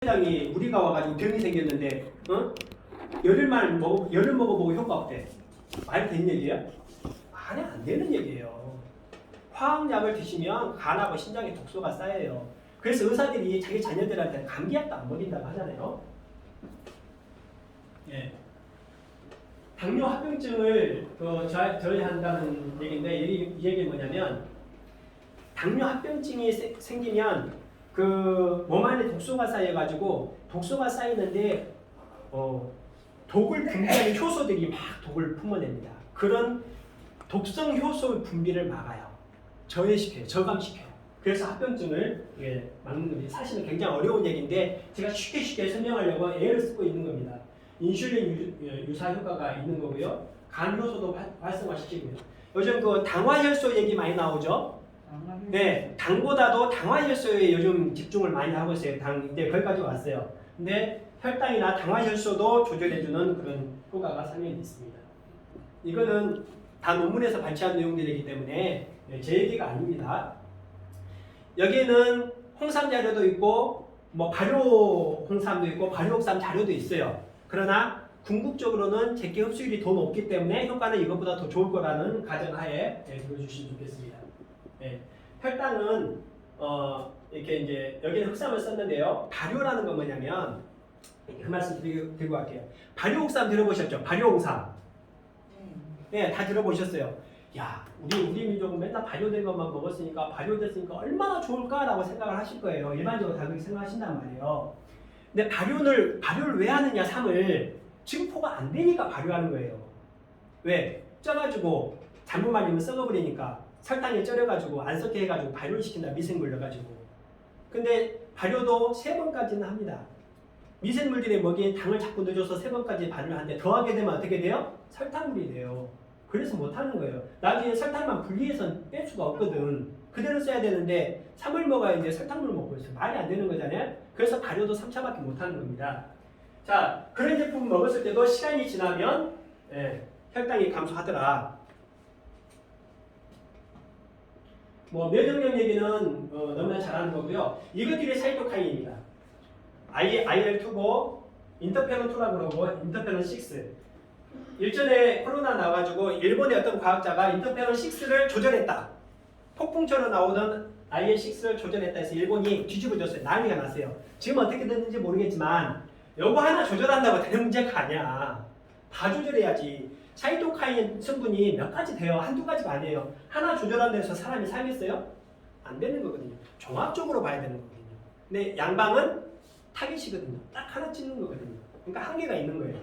회장이 우리가 와가지고 병이 생겼는데, 열을 먹어보고 효과 없대. 말이 되는 얘기야? 말이 안 되는 얘기예요. 화학약을 드시면 간하고 신장에 독소가 쌓여요. 그래서 의사들이 자기 자녀들한테 감기약도 안 먹인다고 하잖아요. 예. 당뇨 합병증을 저해한다는 얘기인데 이 얘기는 뭐냐면 당뇨 합병증이 생기면 그 몸 안에 독소가 쌓여가지고 독소가 쌓이는데 독을 분비하는 효소들이 막 독을 품어냅니다. 그런 독성 효소 분비를 막아요. 저해시켜요. 저감시켜요. 그래서 합병증을 막는 겁니다. 사실은 굉장히 어려운 얘기인데 제가 쉽게 설명하려고 애를 쓰고 있는 겁니다. 인슐린 유사 효과가 있는 거고요. 간 효소도 활성화시키고요. 요즘 그 당화혈소 얘기 많이 나오죠. 네, 당보다도 당화혈소에 요즘 집중을 많이 하고 있어요. 이제 거기까지 왔어요. 근데 혈당이나 당화혈소도 조절해주는 그런 효과가 상당히 있습니다. 이거는 다 논문에서 발췌한 내용들이기 때문에 제 얘기가 아닙니다. 여기에는 홍삼 자료도 있고 뭐 발효 홍삼도 있고 발효 홍삼 자료도 있어요. 그러나 궁극적으로는 제게 흡수율이 더 높기 때문에 효과는 이것보다 더 좋을 거라는 가정하에 들어주시면 좋겠습니다. 네. 혈당은 이렇게 이제 여기는 흑삼을 썼는데요. 발효라는 건 뭐냐면 그 말씀 드리고 갈게요. 발효 홍삼 들어보셨죠? 발효 홍삼. 네, 다 들어보셨어요. 야, 우리 민족은 맨날 발효된 것만 먹었으니까 발효됐으니까 얼마나 좋을까라고 생각을 하실 거예요. 일반적으로 다 그렇게 생각하신단 말이에요. 근데 발효를 왜 하느냐? 삼을 증포가 안 되니까 발효하는 거예요. 왜? 쪄가지고 잘못 말리면 썩어버리니까 설탕에 쪄려가지고 안 썩게 해가지고 발효를 시킨다. 미생물 넣어가지고. 근데 발효도 3번까지는 합니다. 미생물들의 먹이에 당을 자꾸 넣어줘서 3번까지 발효를 하는데 더하게 되면 어떻게 돼요? 설탕물이 돼요. 그래서 못하는 거예요. 나중에 설탕만 분리해서 뺄 수가 없거든. 그대로 써야 되는데 삼을 먹어야 이제 설탕물을 먹고 있어요. 말이 안 되는 거잖아요. 그래서 발효도 3차밖에 못하는 겁니다. 자, 그런 제품 먹었을 때도 시간이 지나면 혈당이 감소하더라. 뭐 면역력 얘기는 너무나 잘하는 거고요. 이것들이 사이토카인입니다. IL-2고 인터페론2라고 그러고 인터페론6. 일전에 코로나 나와가지고 일본의 어떤 과학자가 인터페론6를 조절했다. 폭풍처럼 나오던 IL-6를 조절했다 해서 일본이 뒤집어졌어요. 난리가 났어요. 지금 어떻게 됐는지 모르겠지만 요거 하나 조절한다고 되는 문제가 아니야. 다 조절해야지. 사이토카인 성분이 몇 가지 돼요. 한두 가지가 아니에요. 하나 조절한다고 해서 사람이 살겠어요? 안 되는 거거든요. 종합적으로 봐야 되는 거거든요. 근데 양방은 타깃이거든요. 딱 하나 찍는 거거든요. 그러니까 한계가 있는 거예요.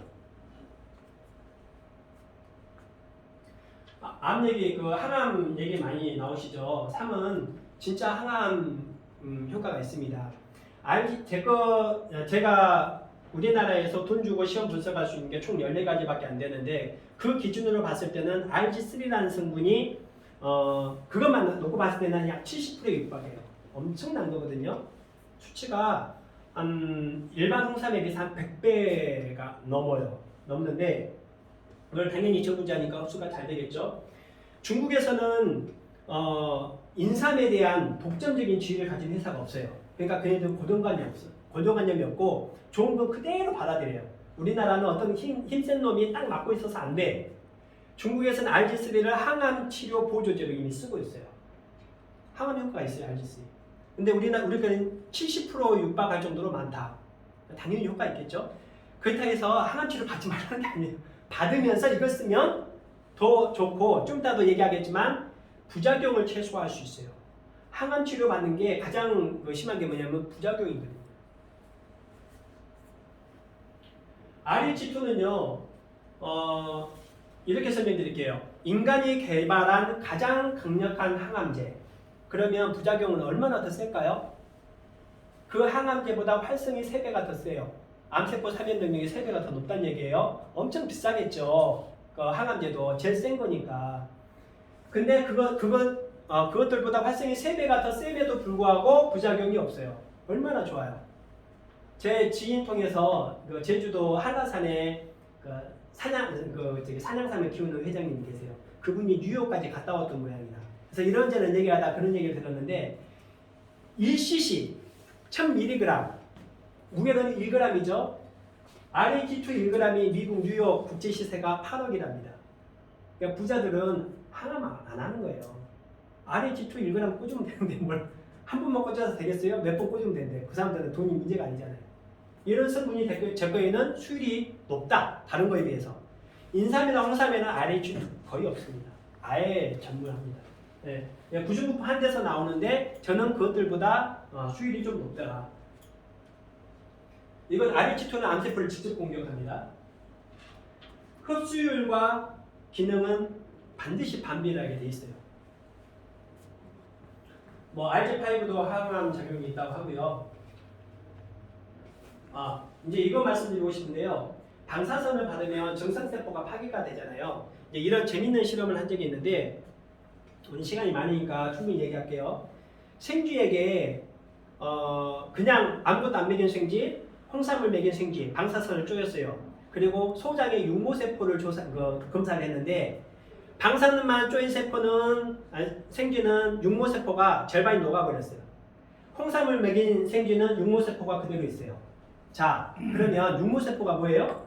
암 얘기, 그 항암 얘기 많이 나오시죠. 3은 진짜 항암 효과가 있습니다. 제가 우리나라에서 돈 주고 시험 분석할 수 있는 게 총 14가지밖에 안 되는데 그 기준으로 봤을 때는 RG3라는 성분이 그것만 놓고 봤을 때는 약 70%에 육박해요. 엄청난 거거든요. 수치가 일반 홍삼에 비해서 한 100배가 넘는데 그걸 당연히 저 분자니까 흡수가 잘 되겠죠. 중국에서는 인삼에 대한 독점적인 지위를 가진 회사가 없어요. 그러니까 그네들 고정관념이 없고 좋은 거 그대로 받아들여요. 우리나라는 어떤 힘센 놈이 딱 맡고 있어서 안 돼. 중국에서는 RG3를 항암 치료 보조제로 이미 쓰고 있어요. 항암 효과가 있어요, RG3. 근데 우리는 70% 육박할 정도로 많다. 당연히 효과 있겠죠. 그렇다고 해서 항암 치료 받지 말라는 게 아니에요. 받으면서 이걸 쓰면 더 좋고 좀 이따 더 얘기하겠지만 부작용을 최소화할 수 있어요. 항암 치료 받는 게 가장 심한 게 뭐냐면 부작용이거든요. RHII2는요, 이렇게 설명드릴게요. 인간이 개발한 가장 강력한 항암제. 그러면 부작용은 얼마나 더 셀까요? 그 항암제보다 활성이 3배가 더 세요. 암세포 살연 능력이 3배가 더 높다는 얘기예요. 엄청 비싸겠죠. 그 항암제도 제일 센 거니까. 근데 그것들보다 활성이 3배가 더 셈에도 불구하고 부작용이 없어요. 얼마나 좋아요. 제 지인 통해서 제주도 한라산에 산양삼을 키우는 회장님이 계세요. 그분이 뉴욕까지 갔다 왔던 모양이다. 그래서 이런저런 얘기하다 그런 얘기를 들었는데 1cc 1000mg 무게는 1g이죠. RHT2 1g이 미국 뉴욕 국제 시세가 8억이랍니다. 그러니까 부자들은 하나만 안 하는 거예요. RHT2 1g 꽂으면 되는데 뭘 한 번만 꽂아서 되겠어요? 몇 번 꽂으면 되는데 그 사람들은 돈이 문제가 아니잖아요. 이런 성분이 제거에는 수율이 높다. 다른 거에 비해서. 인삼이나 홍삼에는 RHT2 거의 없습니다. 아예 전무합니다. 네. 구중구법 한 데서 나오는데 저는 그것들보다 수율이 좀 높더라. 이건 RHT2는 암세포를 직접 공격합니다. 흡수율과 기능은 반드시 반비례하게 돼 있어요. 뭐 RG5도 항암 작용이 있다고 하고요. 이제 이거 말씀드리고 싶은데요. 방사선을 받으면 정상세포가 파괴가 되잖아요. 이제 이런 재밌는 실험을 한 적이 있는데 오늘 시간이 많으니까 충분히 얘기할게요. 생쥐에게 그냥 아무것도 안 먹인 생쥐, 홍삼을 먹인 생쥐, 방사선을 쪼였어요. 그리고 소장의 육모세포를 검사를 했는데 방사선만 쪼인 세포는 생쥐는 육모세포가 절반이 녹아버렸어요. 홍삼을 먹인 생쥐는 육모세포가 그대로 있어요. 자, 그러면 육모세포가 뭐예요?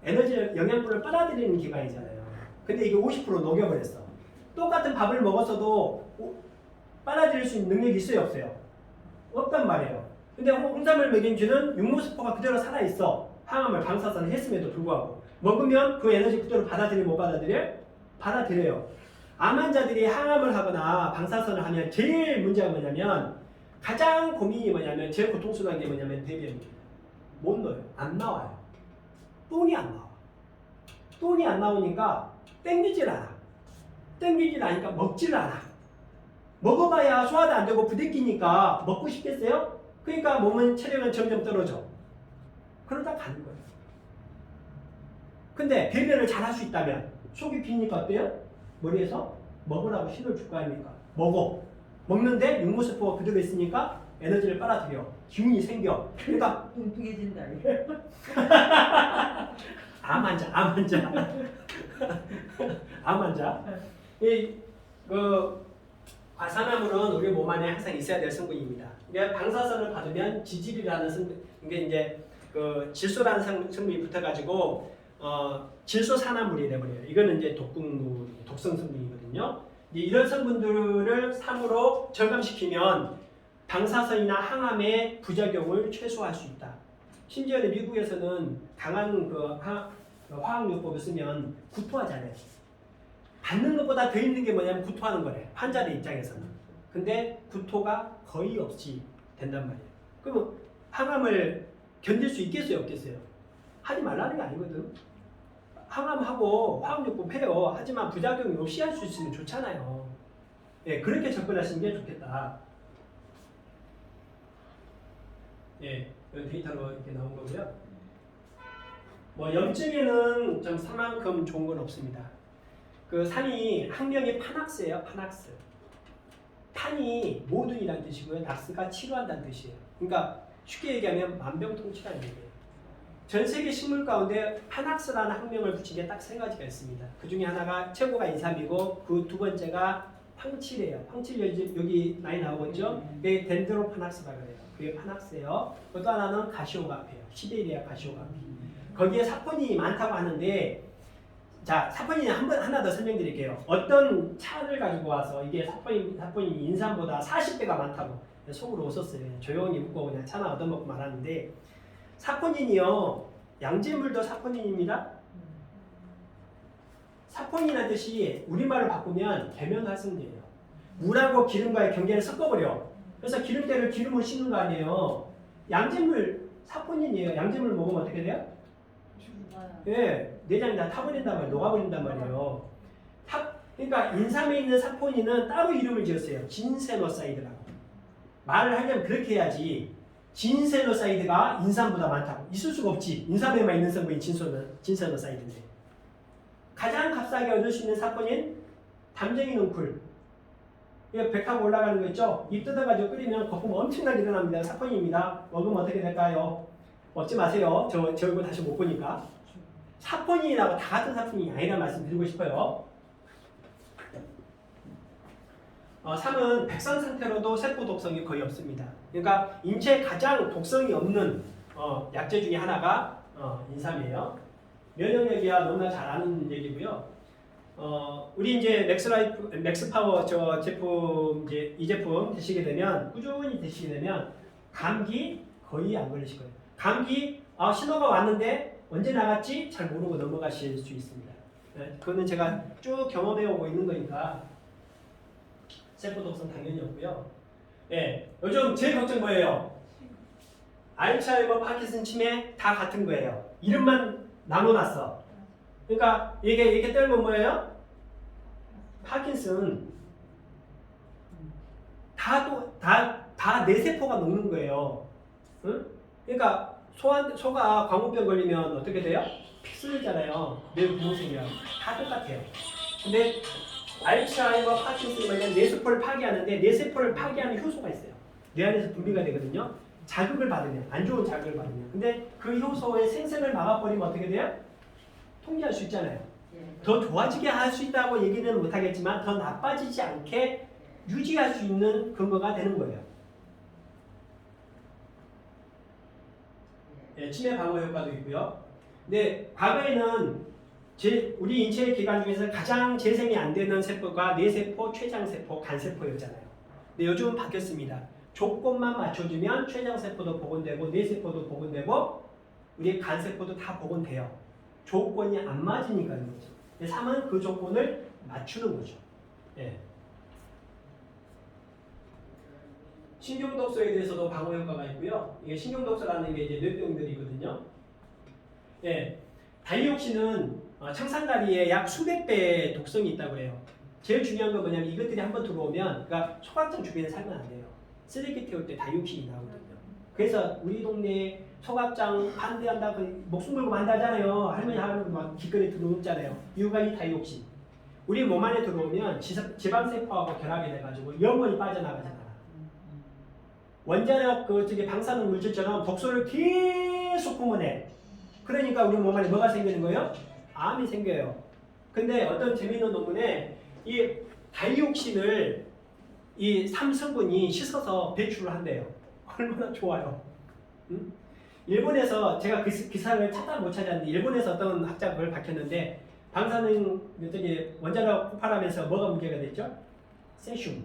영양분을 빨아들이는 기관이잖아요. 근데 이게 50% 녹여버렸어. 똑같은 밥을 먹었어도 빨아들일 수 있는 능력이 있어요, 없어요? 없단 말이에요. 근데 홍삼을 먹인 쥐는 육모세포가 그대로 살아있어. 항암을 방사선을 했음에도 불구하고 먹으면 그 에너지 그대로 받아들여 못 받아들여요? 받아들여요. 암 환자들이 항암을 하거나 방사선을 하면 제일 문제가 뭐냐면 가장 고민이 뭐냐면 제일 고통스러운 게 뭐냐면 대변입니다. 못 넣어요. 안 나와요. 똥이 안 나와. 똥이 안 나오니까 땡기질 않아. 땡기질 않으니까 먹질 않아. 먹어봐야 소화도 안 되고 부대끼니까 먹고 싶겠어요? 그러니까 몸은 체력은 점점 떨어져. 그러다 가는 거예요. 근데 배변을 잘 할 수 있다면 속이 비니까 어때요? 머리에서 먹으라고 신호를 줄 거 아닙니까? 먹어. 먹는데 육모세포가 그대로 있으니까 에너지를 빨아들여. 기운이 생겨. 그러니까 뚱뚱해진다. 암 환자. 암 환자. 과산화물은 우리 몸 안에 항상 있어야 될 성분입니다. 그러니까 방사선을 받으면 지질이라는 성분, 이게 이제 질소라는 성분이 붙어가지고 질소산화물이 돼버려요. 이거는 이제 독성 성분이거든요. 이런 성분들을 상으로 절감시키면 방사선이나 항암의 부작용을 최소화할 수 있다. 심지어 미국에서는 강한 화학요법을 쓰면 구토하잖아요. 받는 것보다 더 있는 게 뭐냐면 구토하는 거래. 환자들 입장에서는. 근데 구토가 거의 없이 된단 말이에요. 그럼 항암을 견딜 수 있겠어요, 없겠어요? 하지 말라는 게 아니거든. 항암하고 화학요법 해요. 하지만 부작용이 없이 할 수 있으면 좋잖아요. 예, 그렇게 접근하시는 게 좋겠다. 예, 데이터로 이렇게 나온 거고요. 뭐 염증에는 좀 산만큼 좋은 건 없습니다. 산이 학명이 파낙스예요, 파낙스. 판이 모든이라는 뜻이고요. 낙스가 치료한다는 뜻이에요. 그러니까 쉽게 얘기하면 만병통치라는 얘기예요. 전 세계 식물 가운데 파낙스라는 학명을 붙인 게 딱 세 가지가 있습니다. 그 중에 하나가 최고가 인삼이고 그 두 번째가 팡칠이에요. 팡칠 여기 많이 나오겠죠? 그게 덴드로파낙스라고 그래요. 그게 파낙스예요. 또 하나는 가시오가피예요. 시베리아 가시오가피. 거기에 사포닌이 많다고 하는데 자, 사포닌 하나 더 설명드릴게요. 어떤 차를 가지고 와서 이게 사포닌이 인삼보다 40배가 많다고 속으로 웃었어요. 조용히 웃고 그냥 차나 얻어먹고 말하는데 사포닌이요. 양잿물도 사포닌입니다. 사포닌이라는 뜻이 우리말로 바꾸면 계면활성제예요. 물하고 기름과의 경계를 섞어버려. 그래서 기름때를 기름을 씻는 거 아니에요. 양잿물 사포닌이에요. 양잿물 먹으면 어떻게 돼요? 예, 내장이 다 타버린단 말이에요. 녹아버린단 말이에요. 그러니까 인삼에 있는 사포닌은 따로 이름을 지었어요. 진세노사이드라고. 말을 하려면 그렇게 해야지. 진세노사이드가 인삼보다 많다고. 있을 수가 없지. 인삼에만 있는 성분이 진세노사이드인데. 가장 값싸게 얻을 수 있는 사포닌 담쟁이 넝쿨. 이거 백하고 올라가는 거 있죠? 입 뜯어가지고 끓이면 거품 엄청나게 일어납니다. 사포닌입니다. 먹으면 어떻게 될까요? 먹지 마세요. 저 얼굴 다시 못 보니까. 사포닌이라고 다 같은 사포닌이 아니라 말씀드리고 싶어요. 3은 백선 상태로도 세포 독성이 거의 없습니다. 그러니까 인체에 가장 독성이 없는 약재 중에 하나가 인삼이에요. 면역력이야 너무나 잘 아는 얘기고요. 우리 이제 맥스파워 저 제품 이제 이 제품 드시게 되면 꾸준히 드시게 되면 감기 거의 안 걸리실 거예요. 감기 신호가 왔는데 언제 나갔지 잘 모르고 넘어가실 수 있습니다. 네, 그거는 제가 쭉 경험해 오고 있는 거니까 세포 독성 당연히 없고요. 예, 요즘 제일 걱정 뭐예요? 알츠하이머, 파킨슨, 치매 다 같은 거예요. 이름만 나눠놨어. 그러니까 이게 떨면 뭐예요? 파킨슨 다 뇌세포가 녹는 거예요. 응? 그러니까 소가 광우병 걸리면 어떻게 돼요? 피 쏟잖아요. 뇌 구멍생이랑 다 똑같아요. 근데 알츠하이머, 파킨슨 걸리면 뇌세포를 파괴하는데 뇌세포를 파괴하는 효소가 있어요. 뇌 안에서 분비가 되거든요. 자극을 받으면 안 좋은 자극을 받으면 근데 그 효소의 생성을 막아버리면 어떻게 돼요? 통제할 수 있잖아요. 더 좋아지게 할 수 있다고 얘기는 못하겠지만 더 나빠지지 않게 유지할 수 있는 근거가 되는 거예요. 네, 치매 방어 효과도 있고요. 근데 과거에는 우리 인체 기관 중에서 가장 재생이 안 되는 세포가 뇌세포, 췌장세포, 간세포였잖아요. 근데 요즘은 바뀌었습니다. 조건만 맞춰주면 췌장세포도 복원되고 뇌세포도 복원되고 우리 간세포도 다 복원돼요. 조건이 안 맞으니까 그런 거죠. 3은 그 조건을 맞추는 거죠. 예. 신경독소에 대해서도 방어 효과가 있고요. 이게 신경독소라는 게 이제 뇌병들이거든요. 예. 다이옥신은 청산가리에 약 수백 배의 독성이 있다고 해요. 제일 중요한 건 뭐냐면 이것들이 한번 들어오면 그러니까 소각장 주변에 살면 안 돼요. 쓰레기 태울 때 다이옥신이 나오거든요. 그래서 우리 동네에 소각장 반대한다, 목숨 걸고 반대하잖아요. 할머니 막 길거리에 들어오잖아요. 이유가 이 다이옥신. 우리 몸 안에 들어오면 지방세포하고 결합이 돼가지고 영원히 빠져나가잖아. 원자력 방사능 물질처럼 독소를 계속 분해해. 그러니까 우리 몸 안에 뭐가 생기는 거예요? 암이 생겨요. 근데 어떤 재미있는 논문에 이 다이옥신을 이 3성분이 씻어서 배출을 한대요. 얼마나 좋아요. 응? 일본에서 제가 기사를 찾다 못 찾았는데 일본에서 어떤 학자가 그걸 밝혔는데 방사능 원자력 폭발하면서 뭐가 문제가 됐죠? 세슘.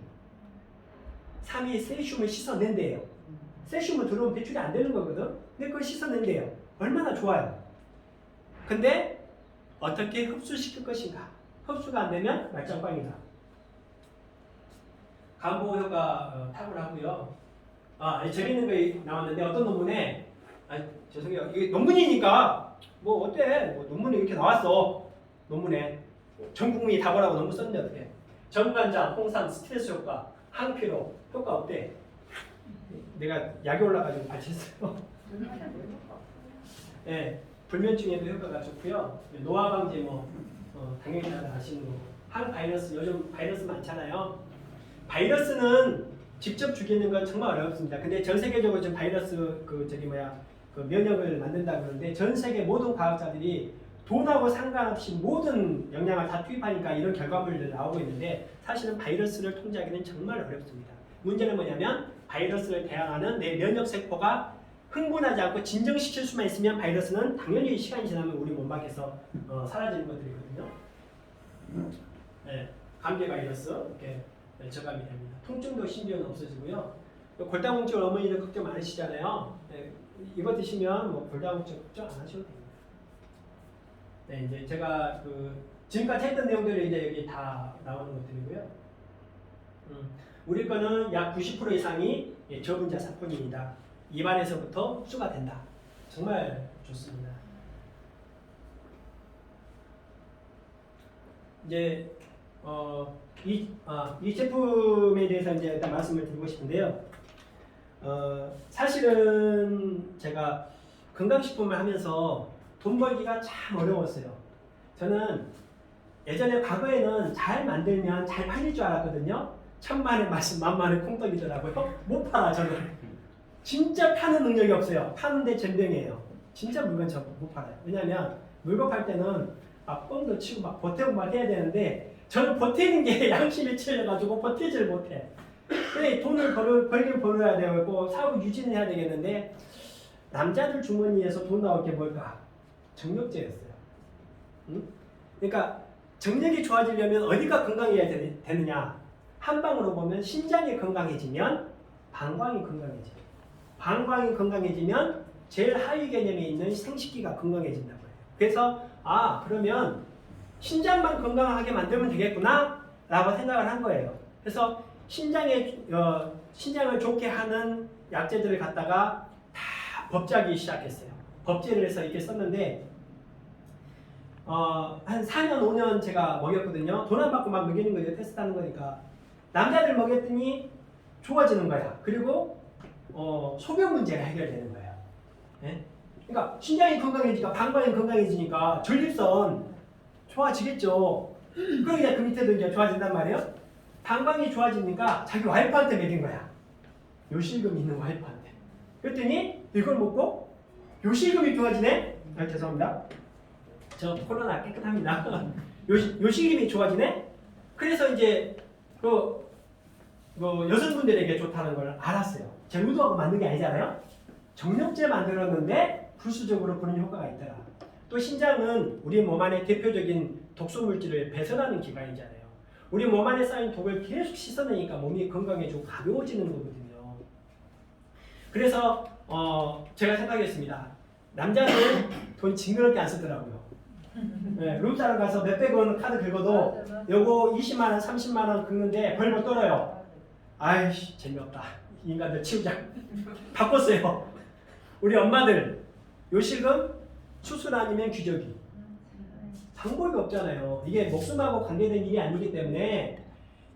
3이 세슘을 씻어낸대요. 세슘은 들어오면 배출이 안 되는 거거든. 근데 그걸 씻어낸대요. 얼마나 좋아요. 근데 어떻게 흡수시킬 것인가? 흡수가 안 되면 말짱꽝이다. 간보 효과 탁월하고요. 재밌는 거 나왔는데 어떤 논문에 죄송해요. 이게 논문이니까 뭐 어때? 뭐 논문이 이렇게 나왔어. 논문에 전 국민이 다 보라고 논문 썼는데 어떻게? 정관장, 홍삼, 스트레스 효과, 항피로 효과 없대. 내가 약이 올라가지고 발치했어요. 네, 불면증에도 효과가 좋고요. 노화 방지 당연히 다들 아시는 거고. 항바이러스 요즘 바이러스 많잖아요. 바이러스는 직접 죽이는 건 정말 어렵습니다. 근데 전 세계적으로 지금 바이러스 그 면역을 만든다 그러는데 전 세계 모든 과학자들이 돈하고 상관없이 모든 영양을 다 투입하니까 이런 결과물들이 나오고 있는데 사실은 바이러스를 통제하기는 정말 어렵습니다. 문제는 뭐냐면 바이러스를 대항하는 내 면역세포가 흥분하지 않고 진정시킬 수만 있으면 바이러스는 당연히 시간이 지나면 우리 몸 밖에서 사라지는 것들이거든요. 네, 감기 바이러스 이렇게 저감이 됩니다. 통증도 심지어는 없어지고요. 골다공증 어머니들 걱정 많으시잖아요. 네, 이거 드시면 골다공증 걱정 안 하셔도 됩니다. 네, 이제 제가 지금까지 했던 내용들이 이제 여기 다 나오는 것들이고요. 우리 거는 약 90% 이상이 저분자 사포닌이다. 입안에서부터 흡수가 된다. 정말 좋습니다. 이제 이 제품에 대해서 이제 일단 말씀을 드리고 싶은데요. 사실은 제가 건강식품을 하면서 돈 벌기가 참 어려웠어요. 저는 예전에 과거에는 잘 만들면 잘 팔릴 줄 알았거든요. 천만의 말씀 만만의 콩떡이더라고요. 못 팔아 저는. 진짜 파는 능력이 없어요. 파는데 전병이에요. 진짜 물건 저 못 팔아요. 왜냐하면 물건 팔 때는 뻥도 치고 막 버티고 막 해야 되는데 저는 버티는 게 양심이 찔려가지고 버티지를 못해. 근데 돈을 벌긴 벌어야 되고 사업 유지는 해야 되겠는데 남자들 주머니에서 돈 나올 게 뭘까? 정력제였어요. 응? 그러니까 정력이 좋아지려면 어디가 건강해야 되느냐? 한 방으로 보면 신장이 건강해지면 방광이 건강해져요. 방광이 건강해지면 제일 하위 개념에 있는 생식기가 건강해진다고 해요. 그래서 그러면 신장만 건강하게 만들면 되겠구나 라고 생각을 한 거예요. 그래서 신장을 좋게 하는 약재들을 갖다가 다 법제하기 시작했어요. 법제를 해서 이렇게 썼는데 한 4년 5년 제가 먹였거든요. 돈 안 받고 막 먹이는 거예요. 테스트하는 거니까. 남자들 먹였더니 좋아지는 거야. 그리고 소변 문제가 해결되는 거야. 네? 그러니까 신장이 건강해지니까 방광이 건강해지니까 전립선 좋아지겠죠. 그러니까 그 밑에도 이제 좋아진단 말이에요. 방광이 좋아지니까 자기 와이프한테 먹인 거야. 요실금 있는 와이프한테. 그랬더니 이걸 먹고 요실금이 좋아지네? 죄송합니다. 저 코로나 깨끗합니다. 요실금이 좋아지네? 그래서 이제 여성분들에게 좋다는 걸 알았어요. 제가 의도하고 만든 게 아니잖아요. 정력제 만들었는데 부수적으로 그런 효과가 있더라. 또 신장은 우리 몸 안에 대표적인 독소 물질을 배설하는 기관이잖아요. 우리 몸 안에 쌓인 독을 계속 씻어내니까 몸이 건강해지고 가벼워지는 거거든요. 그래서 제가 생각했습니다. 남자는 돈 징그럽게 안 쓰더라고요. 네, 룸사롱 가서 몇백 원 카드 긁어도 요거 20만 원, 30만 원 긁는데 벌벌 떨어요. 아이씨 재미없다. 인간들 치우자. 바꿨어요. 우리 엄마들 요실금 수술 아니면 기저귀. 방법이 없잖아요. 이게 목숨하고 관계된 일이 아니기 때문에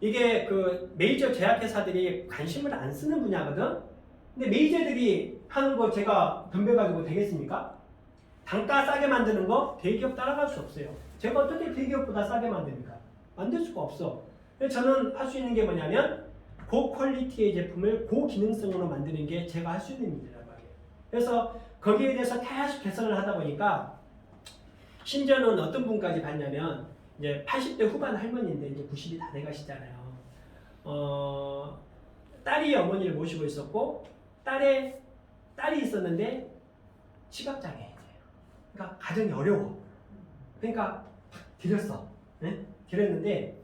이게 그 메이저 제약회사들이 관심을 안 쓰는 분야거든. 근데 메이저들이 하는 거 제가 덤벼가지고 되겠습니까? 단가 싸게 만드는 거 대기업 따라갈 수 없어요. 제가 어떻게 대기업보다 싸게 만듭니까? 만들 수가 없어. 그래서 저는 할 수 있는 게 뭐냐면 고퀄리티의 제품을 고기능성으로 만드는 게 제가 할 수 있는 일이란 말이에요. 그래서 거기에 대해서 계속 개선을 하다 보니까 심지어는 어떤 분까지 봤냐면 이제 80대 후반 할머니인데 이제 90이 다 돼가시잖아요. 딸이 어머니를 모시고 있었고 딸이 있었는데 시각장애예요. 그러니까 가정이 어려워. 그러니까 드렸어. 네? 드렸는데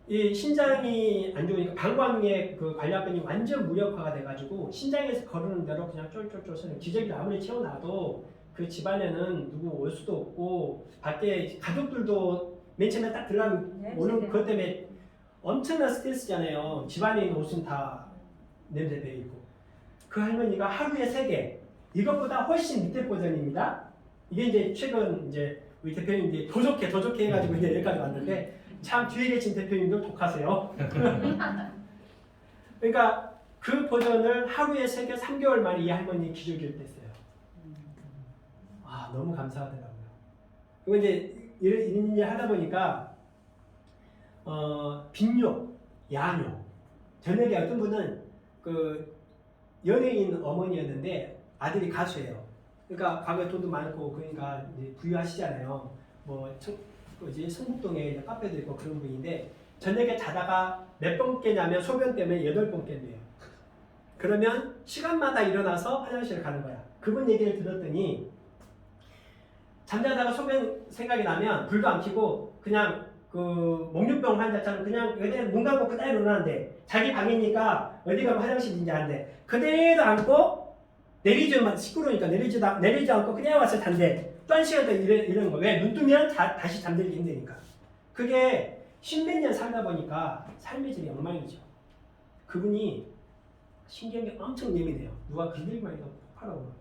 이 신장이 안 좋으니까 방광의 그 관략근이 완전 무력화가 돼가지고 신장에서 거르는 대로 그냥 쫄쫄쫄 쓰는 기저귀를 아무리 채워놔도 그 집안에는 누구 올 수도 없고 밖에 가족들도 맨 처음에 딱 들어가면 오는 그것 때문에 엄청난 스트레스잖아요. 집안에 있는 옷은 다 냄새 배이고 그 할머니가 하루에 3개 이것보다 훨씬 밑에 버전입니다. 이게 이제 최근 이제 우리 대표님들이 더 좋게 해가지고 이제 여기까지 왔는데 참 뒤에 계신 대표님들 독하세요. 그러니까 그 버전을 하루에 3개 3개월 만에 이 할머니 기저귀를 뗐어요. 너무 감사하더라고요. 그리고 이제 이런 일 하다 보니까 빈욕, 양욕. 저녁에 어떤 분은 그 연예인 어머니였는데 아들이 가수예요. 그러니까 과거에 돈도 많고 그러니까 이제 부유하시잖아요. 뭐 성북동에 카페도 있고 그런 분인데 저녁에 자다가 몇 번 깨냐면 소변 때문에 8번 깬대요. 그러면 시간마다 일어나서 화장실을 가는 거야. 그분 얘기를 들었더니 잠자다가 소변 생각이 나면 불도 안 켜고 그냥 그 목류병 환자처럼 그냥 그대로 눈 감고 그대로 일어나는데 자기 방이니까 어디 가면 화장실인지 아는데 그대로 앉고 내리지만 시끄러우니까 내리지 않고 그냥 와서 잔대. 또 한 시간 더 이러는 거. 왜? 눈 뜨면 다시 잠들기 힘드니까. 그게 10몇 년 살다 보니까 삶의 질이 엉망이죠. 그분이 신경이 엄청 예민해요. 누가 건들기만 해도 폭발하고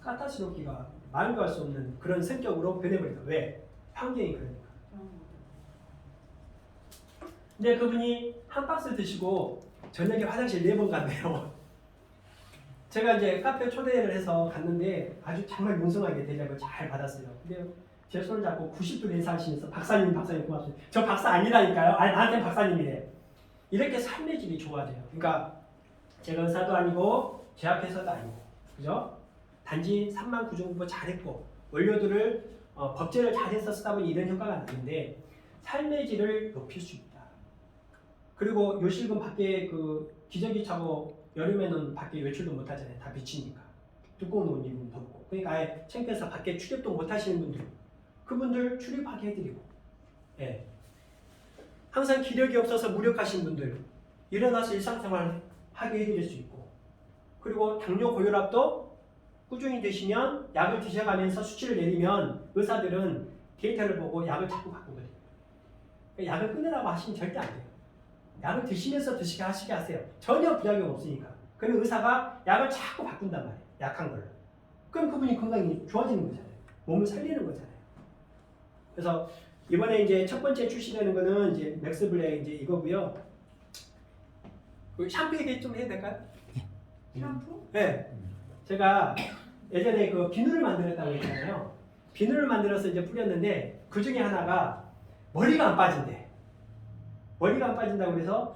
까탈스럽기가 말도 할 수 없는 그런 성격으로 변해버리다. 왜? 환경이 그러니까. 근데 그분이 한 박스 드시고 저녁에 화장실 4번 간대요. 제가 이제 카페 초대를 해서 갔는데 아주 정말 융성하게 대접을 잘 받았어요. 근데 제 손을 잡고 90도 인사하시면서 박사님 고맙습니다. 저 박사 아니라니까요. 아니 나한테는 박사님이래. 이렇게 삶의 질이 좋아져요. 그러니까 제가 의사도 아니고 제약회사도 아니고 그죠? 단지 3만 구조공부 잘했고 원료들을 법제를 잘해서 쓰다 보니 이런 효과가 나는데 삶의 질을 높일 수 있다. 그리고 요실금 밖에 그 기저귀 차고 여름에는 밖에 외출도 못 하잖아요. 다 비치니까. 두꺼운 옷 입으면 덥고 그러니까 아예 창피해서 밖에 출입도 못 하시는 분들 그분들 출입하게 해드리고 예. 항상 기력이 없어서 무력하신 분들 일어나서 일상생활 하게 해드릴 수 있고 그리고 당뇨 고혈압도 꾸준히 드시면 약을 드셔가면서 수치를 내리면 의사들은 데이터를 보고 약을 자꾸 바꾸거든요. 그러니까 약을 끊으라고 하시면 절대 안 돼요. 약을 드시면서 드시게 하시게 하세요. 전혀 부작용 없으니까. 그러면 의사가 약을 자꾸 바꾼단 말이에요. 약한 걸로. 그럼 그분이 건강이 좋아지는 거잖아요. 몸을 살리는 거잖아요. 그래서 이번에 이제 첫 번째 출시되는 거는 이제 맥스블랙 이제 이거고요. 그 샴푸 얘기 좀 해야 될까요? 샴푸? 네. 제가 예전에 그 비누를 만들었다고 했잖아요. 비누를 만들어서 이제 뿌렸는데 그 중에 하나가 머리가 안 빠진대. 머리가 안 빠진다고 그래서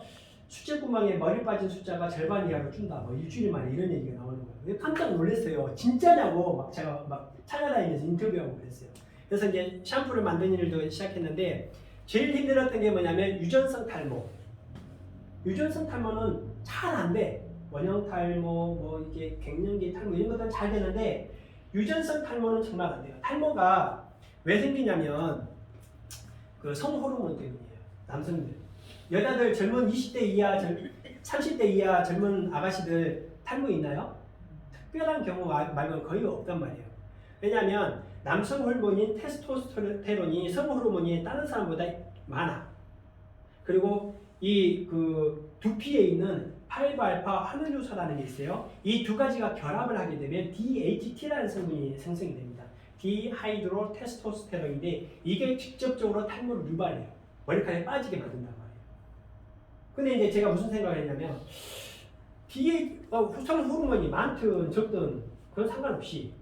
수채구멍에 머리 빠진 숫자가 절반 이하로 준다. 뭐 일주일 만에 이런 얘기가 나오는 거예요. 깜짝 놀랐어요. 진짜냐고 막 제가 막 찾아다니면서 인터뷰하고 그랬어요. 그래서 이제 샴푸를 만드는 일도 시작했는데 제일 힘들었던 게 뭐냐면 유전성 탈모. 유전성 탈모는 잘 안 돼. 원형 탈모, 뭐 이게 갱년기 탈모 이런 것들은 잘 되는데 유전성 탈모는 정말 안 돼요. 탈모가 왜 생기냐면 그 성호르몬 때문이에요. 남성들. 여자들 젊은 20대 이하, 30대 이하 젊은 아가씨들 탈모 있나요? 특별한 경우 말고는 거의 없단 말이에요. 왜냐하면 남성 호르몬인 테스토스테론이 성 호르몬이 다른 사람보다 많아. 그리고 이 그 두피에 있는 5알파 함유효소라는 게 있어요. 이 두 가지가 결합을 하게 되면 DHT라는 성분이 생성이 됩니다. 디하이드로 테스토스테론인데 이게 직접적으로 탈모를 유발해요. 머리카락이 빠지게 만든단 말이에요. 근데 이제 제가 무슨 생각을 했냐면 성 호르몬이 많든 적든 그건 상관없이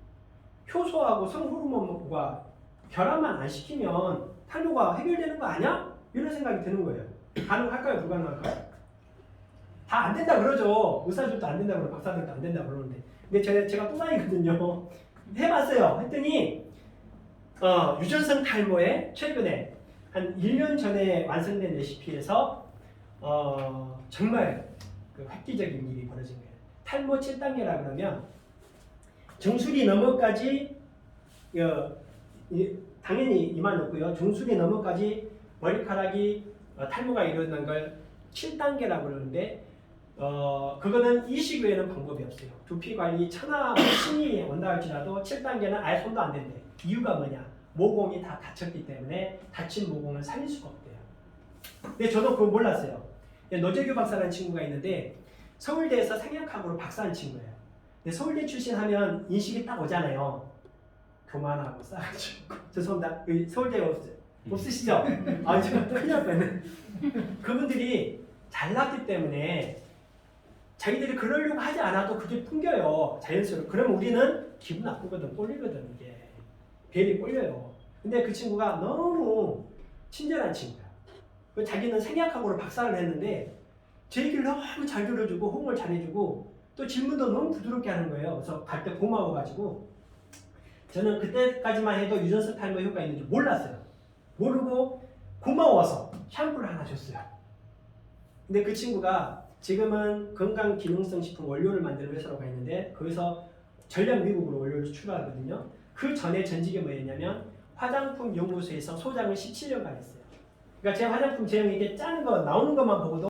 효소하고 성 호르몬과 결합만 안 시키면 탈모가 해결되는 거 아니야? 이런 생각이 드는 거예요. 가능할까요? 불가능할까요? 다 안 된다 그러죠. 의사들도 안 된다 그러고 박사들도 안 된다 그러는데. 근데 제가 또라이거든요. 해봤어요. 했더니 유전성 탈모에 최근에 한 1년 전에 완성된 레시피에서 정말 그 획기적인 일이 벌어진 거예요. 탈모 7단계라 그러면 정수리 너머까지 당연히 이만 없고요. 정수리 너머까지 머리카락이 탈모가 일어난 걸 7단계라고 그러는데 그거는 이 시기에는 방법이 없어요. 두피 관리 천하 신이 온다 할지라도 7단계는 아예 손도 안 된대. 이유가 뭐냐? 모공이 다 다쳤기 때문에 다친 모공을 살릴 수가 없대요. 근데 저도 그거 몰랐어요. 노재규 박사라는 친구가 있는데 서울대에서 생약학으로 박사한 친구예요. 근데 서울대 출신 하면 인식이 딱 오잖아요. 교만하고 싸가지고. 죄송합니다. 서울대 없으시죠? 아, 제가 큰일 날 뻔했네. 그분들이 잘났기 때문에 자기들이 그러려고 하지 않아도 그게 풍겨요. 자연스럽게. 그러면 우리는 기분 나쁘거든. 꼴리거든. 이게. 벨이 꼴려요. 근데 그 친구가 너무 친절한 친구야. 자기는 생약학으로 박사를 했는데 제 얘기를 너무 잘 들어주고 호응을 잘해주고 또 질문도 너무 부드럽게 하는 거예요. 그래서 갈 때 고마워가지고 저는 그때까지만 해도 유전성 탈모 효과 있는지 몰랐어요. 모르고 고마워서 샴푸를 하나 줬어요. 근데 그 친구가 지금은 건강기능성 식품 원료를 만드는 회사로 가 있는데 거기서 전략 미국으로 원료를 수출하거든요. 그 전에 전직이 뭐였냐면 화장품 연구소에서 소장을 17년간 했어요. 그러니까 제 화장품 제형 이게 짜는 거 나오는 것만 보고도